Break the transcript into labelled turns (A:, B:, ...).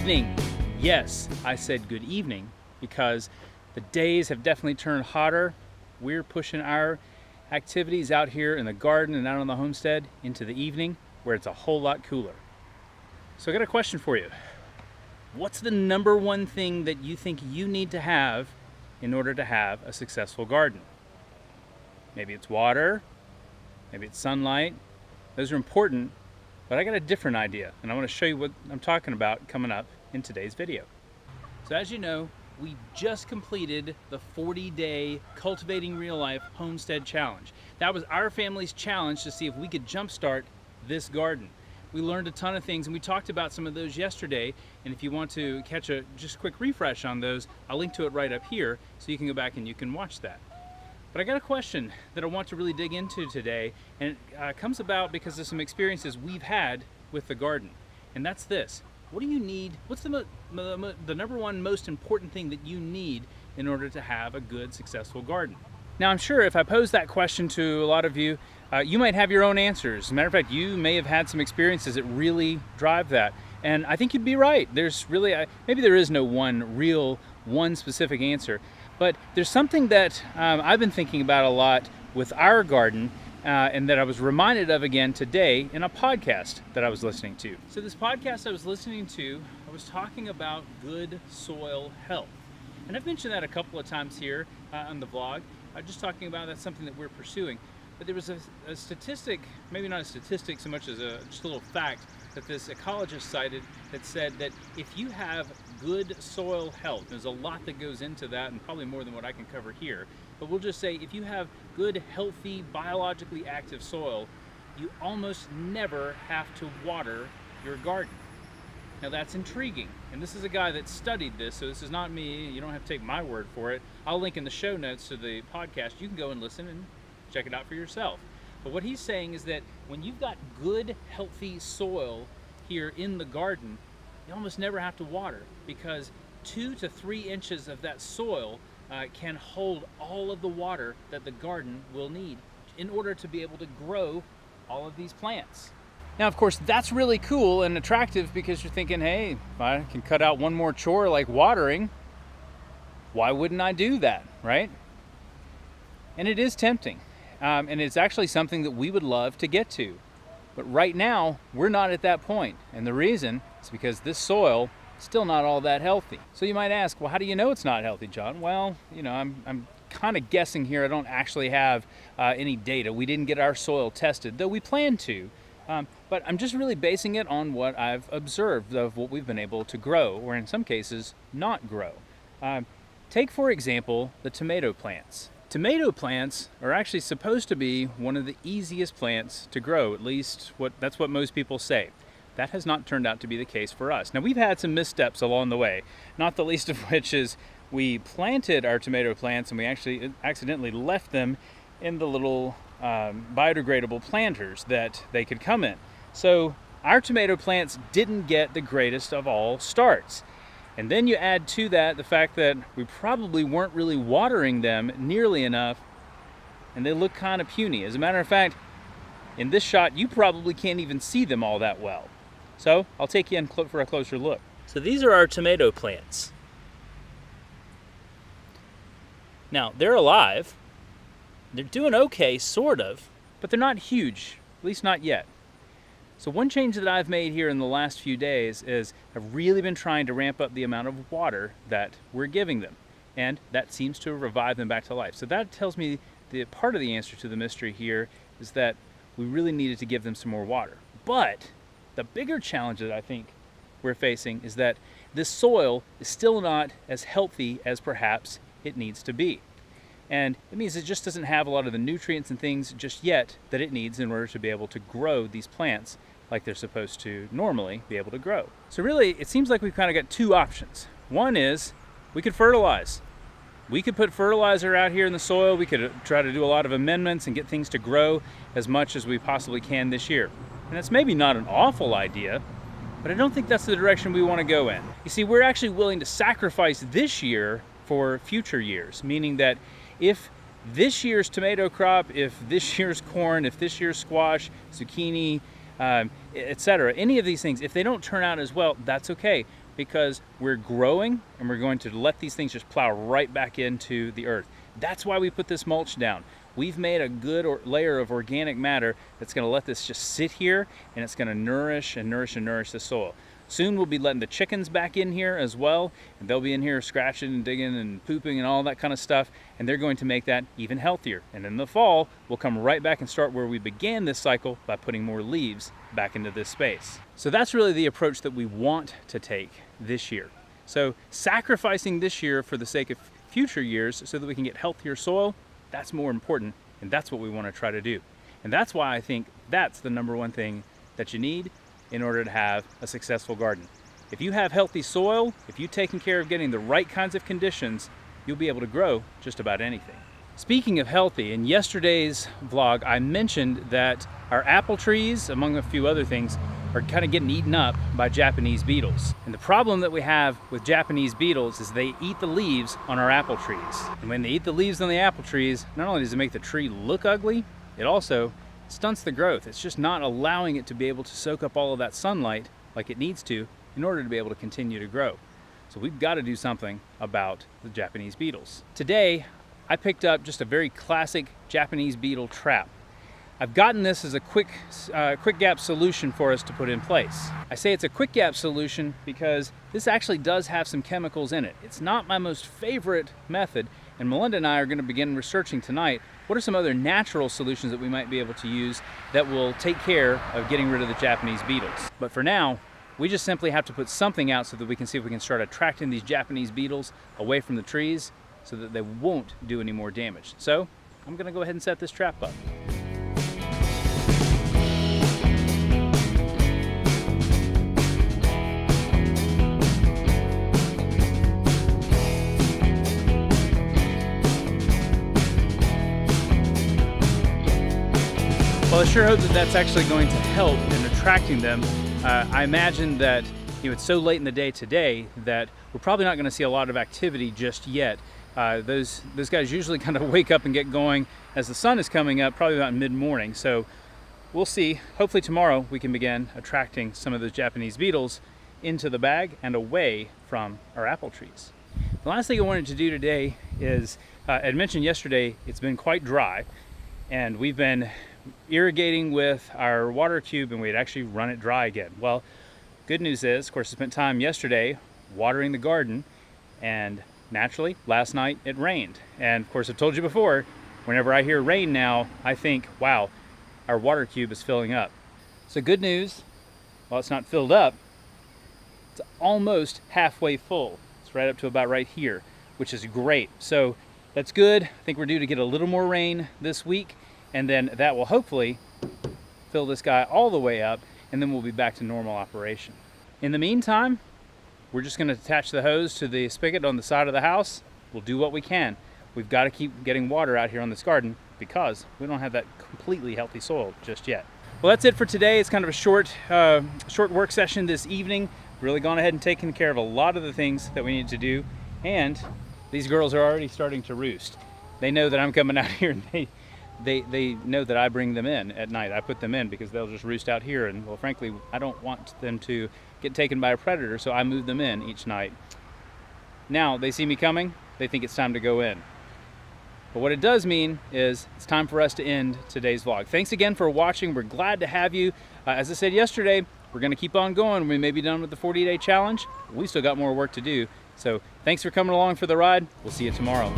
A: evening. Yes, I said good evening because the days have definitely turned hotter. We're pushing our activities out here in the garden and out on the homestead into the evening where it's a whole lot cooler. So I got a question for you. What's the number one thing that you think you need to have in order to have a successful garden? Maybe it's water, maybe it's sunlight. Those are important, but I got a different idea, and I want to show you what I'm talking about coming up in today's video. So as you know, we just completed the 40-day Cultivating Real Life Homestead Challenge. That was our family's challenge to see if we could jumpstart this garden. We learned a ton of things, and we talked about some of those yesterday, and if you want to catch a just quick refresh on those, I'll link to it right up here so you can go back and you can watch that. But I got a question that I want to really dig into today, and it comes about because of some experiences we've had with the garden. And that's this. What do you need? What's the number one most important thing that you need in order to have a good, successful garden? Now, I'm sure if I pose that question to a lot of you, you might have your own answers. As a matter of fact, you may have had some experiences that really drive that. And I think you'd be right. There's really, maybe there is no one specific answer. But there's something that I've been thinking about a lot with our garden and that I was reminded of again today in a podcast that I was listening to. So this podcast I was listening to, I was talking about good soil health. And I've mentioned that a couple of times here on the vlog. I'm just talking about that's something that we're pursuing. But there was a statistic, maybe not a statistic so much as just a little fact, that this ecologist cited that said that if you have good soil health, there's a lot that goes into that and probably more than what I can cover here, but we'll just say if you have good, healthy, biologically active soil, you almost never have to water your garden. Now that's intriguing, and this is a guy that studied this, so this is not me. You don't have to take my word for it. I'll link in the show notes to the podcast. You can go and listen and check it out for yourself. But what he's saying is that when you've got good, healthy soil here in the garden, you almost never have to water because 2 to 3 inches of that soil can hold all of the water that the garden will need in order to be able to grow all of these plants. Now, of course, that's really cool and attractive because you're thinking, hey, if I can cut out one more chore like watering, why wouldn't I do that, right? And it is tempting. And it's actually something that we would love to get to. But right now, we're not at that point. And the reason is because this soil is still not all that healthy. So you might ask, well, how do you know it's not healthy, John? Well, you know, I'm kind of guessing here. I don't actually have any data. We didn't get our soil tested, though we plan to. But I'm just really basing it on what I've observed of what we've been able to grow, or in some cases, not grow. Take, for example, the tomato plants. Tomato plants are actually supposed to be one of the easiest plants to grow, at least that's what most people say. That has not turned out to be the case for us. Now, we've had some missteps along the way, not the least of which is we planted our tomato plants and we actually accidentally left them in the little biodegradable planters that they could come in. So our tomato plants didn't get the greatest of all starts. And then you add to that the fact that we probably weren't really watering them nearly enough, and they look kind of puny. As a matter of fact, in this shot, you probably can't even see them all that well. So I'll take you in for a closer look. So these are our tomato plants. Now, they're alive. They're doing okay, sort of, but they're not huge, at least not yet. So one change that I've made here in the last few days is I've really been trying to ramp up the amount of water that we're giving them. And that seems to revive them back to life. So that tells me the part of the answer to the mystery here is that we really needed to give them some more water. But the bigger challenge that I think we're facing is that this soil is still not as healthy as perhaps it needs to be. And it means it just doesn't have a lot of the nutrients and things just yet that it needs in order to be able to grow these plants like they're supposed to normally be able to grow. So really, it seems like we've kind of got two options. One is we could fertilize. We could put fertilizer out here in the soil. We could try to do a lot of amendments and get things to grow as much as we possibly can this year. And that's maybe not an awful idea, but I don't think that's the direction we want to go in. You see, we're actually willing to sacrifice this year for future years, meaning that if this year's tomato crop, if this year's corn, if this year's squash, zucchini, etc., any of these things, if they don't turn out as well, that's okay. because we're growing and we're going to let these things just plow right back into the earth. That's why we put this mulch down. We've made a good layer of organic matter that's going to let this just sit here, and it's going to nourish and nourish and nourish the soil. Soon we'll be letting the chickens back in here as well, and they'll be in here scratching and digging and pooping and all that kind of stuff, and they're going to make that even healthier. And in the fall, we'll come right back and start where we began this cycle by putting more leaves back into this space. So that's really the approach that we want to take this year. So sacrificing this year for the sake of future years so that we can get healthier soil, that's more important, and that's what we want to try to do. And that's why I think that's the number one thing that you need in order to have a successful garden. If you have healthy soil, if you've taken care of getting the right kinds of conditions, you'll be able to grow just about anything. Speaking of healthy, in yesterday's vlog, I mentioned that our apple trees, among a few other things, are kind of getting eaten up by Japanese beetles. And the problem that we have with Japanese beetles is they eat the leaves on our apple trees. And when they eat the leaves on the apple trees, not only does it make the tree look ugly, it also stunts the growth. It's just not allowing it to be able to soak up all of that sunlight like it needs to in order to be able to continue to grow. So we've got to do something about the Japanese beetles. Today, I picked up just a very classic Japanese beetle trap. I've gotten this as a quick gap solution for us to put in place. I say it's a quick gap solution because this actually does have some chemicals in it. It's not my most favorite method, and Melinda and I are going to begin researching tonight what are some other natural solutions that we might be able to use that will take care of getting rid of the Japanese beetles. But for now, we just simply have to put something out so that we can see if we can start attracting these Japanese beetles away from the trees so that they won't do any more damage. So I'm going to go ahead and set this trap up. Well, I sure hope that that's actually going to help in attracting them. I imagine that it's so late in the day today that we're probably not going to see a lot of activity just yet. Those guys usually kind of wake up and get going as the sun is coming up, probably about mid-morning. So we'll see. Hopefully tomorrow we can begin attracting some of those Japanese beetles into the bag and away from our apple trees. The last thing I wanted to do today is, I mentioned yesterday it's been quite dry, and we've been irrigating with our water cube, and we had actually run it dry again. Well, good news is, of course, I spent time yesterday watering the garden, and naturally last night it rained. And of course, I've told you before, whenever I hear rain now, I think, wow, our water cube is filling up. So good news, while it's not filled up, it's almost halfway full. It's right up to about right here, which is great. So that's good. I think we're due to get a little more rain this week, and then that will hopefully fill this guy all the way up, and then we'll be back to normal operation. In the meantime, we're just going to attach the hose to the spigot on the side of the house. We'll do what we can. We've got to keep getting water out here on this garden because we don't have that completely healthy soil just yet. Well, that's it for today. It's kind of a short work session this evening. Really gone ahead and taken care of a lot of the things that we need to do, and these girls are already starting to roost. They know that I'm coming out here, and they know that I bring them in at night. I put them in because they'll just roost out here, and well, frankly, I don't want them to get taken by a predator, so I move them in each night. Now they see me coming, they think it's time to go in. But what it does mean is it's time for us to end today's vlog. Thanks again for watching. We're glad to have you. As I said yesterday, we're going to keep on going. We may be done with the 40-day challenge, but we still got more work to do. So thanks for coming along for the ride. We'll see you tomorrow.